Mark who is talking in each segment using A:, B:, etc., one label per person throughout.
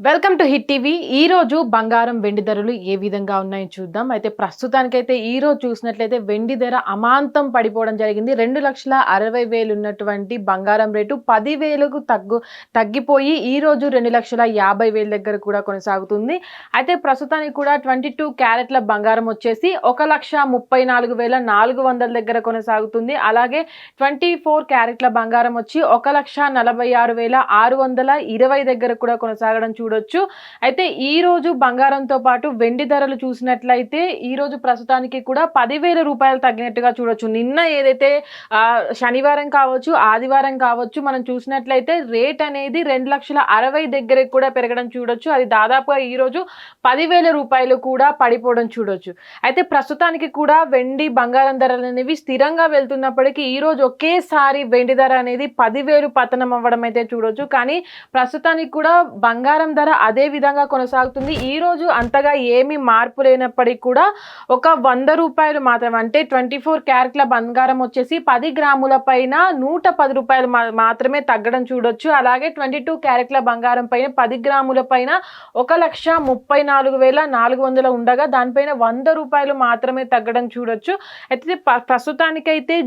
A: Welcome to hit TV. ఈ రోజు బంగారం వెండి ధరలు ఏ విధంగా ఉన్నాయో చూద్దాం. అయితే ప్రస్తుతానికైతే ఈ రోజు చూసినట్లయితే వెండి ధర అమాంతం పడిపోవడం జరిగింది. 2,60,000 ఉన్నటువంటి బంగారం రేటు 10,000కు తగ్గిపోయి ఈ రోజు 2,50,000 దగ్గర కూడా కొనసాగుతుంది. అయితే ప్రస్తుతానికి కూడా 22 క్యారెట్ల బంగారం వచ్చేసి 1,34,400 దగ్గర కొనసాగుతుంది. అలాగే 24 క్యారెట్ల బంగారం వచ్చి 1,46,620 దగ్గర కూడా కొనసాగడం చూడొచ్చు. అయితే ఈ రోజు బంగారంతో పాటు వెండి ధరలు చూసినట్లయితే ఈ రోజు ప్రస్తుతానికి కూడా 10,000 రూపాయలు తగ్గినట్టుగా చూడొచ్చు. నిన్న ఏదైతే శనివారం కావచ్చు, ఆదివారం కావచ్చు, మనం చూసినట్లయితే రేట్ అనేది 2,60,000 దగ్గరకు కూడా పెరగడం చూడొచ్చు. అది దాదాపుగా ఈ రోజు 10,000 రూపాయలు కూడా పడిపోవడం చూడొచ్చు. అయితే ప్రస్తుతానికి కూడా వెండి బంగారం ధరలు అనేవి స్థిరంగా వెళ్తున్నప్పటికీ ఈ రోజు ఒకేసారి వెండి ధర అనేది 10,000 పతనం అవ్వడం అయితే చూడొచ్చు. కానీ ప్రస్తుతానికి కూడా బంగారం ధర అదే విధంగా కొనసాగుతుంది. ఈ రోజు అంతగా ఏమీ మార్పు లేనప్పటికీ కూడా ఒక 100 రూపాయలు మాత్రమే, అంటే 24 క్యారెట్ల బంగారం వచ్చేసి 10 గ్రాముల పైన 110 రూపాయలు మాత్రమే తగ్గడం చూడొచ్చు. అలాగే 22 క్యారెట్ల బంగారం పైన 10 గ్రాముల పైన 1,34,400 ఉండగా దానిపైన 100 రూపాయలు మాత్రమే తగ్గడం చూడొచ్చు. అయితే ప్రస్తుతానికైతే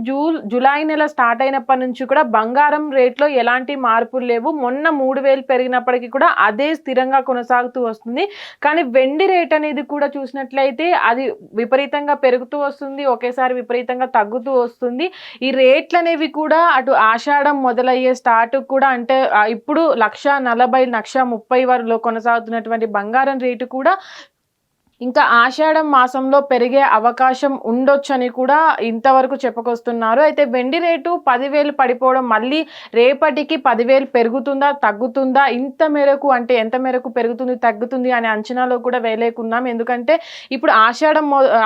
A: జూలై నెల స్టార్ట్ అయినప్పటి నుంచి కూడా బంగారం రేట్లో ఎలాంటి మార్పులు లేవు. మొన్న 3,000 పెరిగినప్పటికీ కూడా అదే స్థిరంగా కొనసాగుతూ వస్తుంది. కానీ వెండి రేట్ అనేది కూడా చూసినట్లయితే అది విపరీతంగా పెరుగుతూ వస్తుంది, ఒకేసారి విపరీతంగా తగ్గుతూ వస్తుంది. ఈ రేట్లు అనేవి కూడా అటు ఆషాఢం మొదలయ్యే స్టార్ట్ కూడా, అంటే ఇప్పుడు 1,40,000 1,30,000 వరలో కొనసాగుతున్నటువంటి బంగారం రేటు కూడా ఇంకా ఆషాఢం మాసంలో పెరిగే అవకాశం ఉండొచ్చని కూడా ఇంతవరకు చెప్పుకొస్తున్నారు. అయితే వెండి రేటు 10,000 పడిపోవడం మళ్ళీ రేపటికి 10,000 పెరుగుతుందా తగ్గుతుందా, ఇంత మేరకు అంటే ఎంత మేరకు పెరుగుతుంది తగ్గుతుంది అనే అంచనాలో కూడా వేయలేకున్నాం. ఎందుకంటే ఇప్పుడు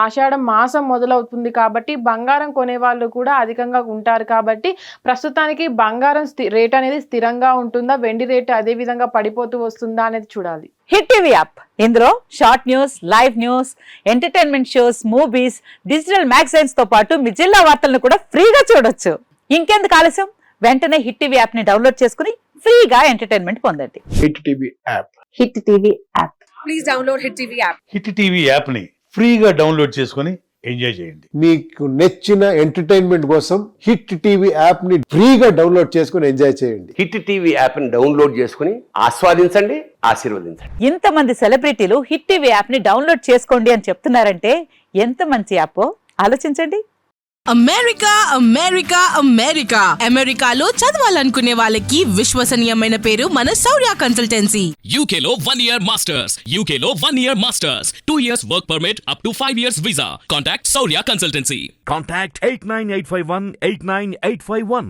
A: ఆషాఢం మాసం మొదలవుతుంది కాబట్టి బంగారం కొనే వాళ్ళు కూడా అధికంగా ఉంటారు. కాబట్టి ప్రస్తుతానికి బంగారం రేట్ అనేది స్థిరంగా ఉంటుందా, వెండి రేటు అదే విధంగా పడిపోతూ వస్తుందా అనేది చూడాలి.
B: హిట్ టీవీ యాప్, ఇందులో short news, live news, entertainment shows, movies, digital magazines తో పాటు మీ జిల్లా వార్తలను కూడా ఫ్రీగా చూడొచ్చు. ఇంకెందుకు ఆలస్యం, వెంటనే హిట్ టీవీ యాప్ ని డౌన్లోడ్ చేసుకుని ఫ్రీగా ఎంటర్టైన్మెంట్ పొందండి.
C: Hit TV app.
B: Hit TV app.
D: Please download hit TV app.
E: Hit TV app ని ఫ్రీగా డౌన్లోడ్ చేసుకుని ఎంజాయ్ చేయండి.
C: మీకు నచ్చిన ఎంటర్టైన్మెంట్ కోసం హిట్ టీవీ యాప్ ని ఫ్రీగా డౌన్లోడ్ చేసుకుని ఎంజాయ్ చేయండి.
F: హిట్ టీవీ యాప్ ని డౌన్లోడ్ చేసుకుని ఆస్వాదించండి, ఆశీర్వదించండి.
B: ఇంతమంది సెలబ్రిటీలు హిట్ టీవీ యాప్ ని డౌన్లోడ్ చేసుకోండి అని చెప్తున్నారంటే ఎంత మంచి యాప్ ఆలోచించండి.
D: అమెరికా అమెరికా అమెరికా అమెరికాలో చదవాలనుకునే వాళ్ళకి విశ్వసనీయమైన పేరు మన శౌర్య కన్సల్టెన్సీ.
G: UK లో 1 year masters. UK లో 1 year masters. 2 years work permit up to 5 years visa. Contact Saurya Consultancy.
H: Contact 89851 89851.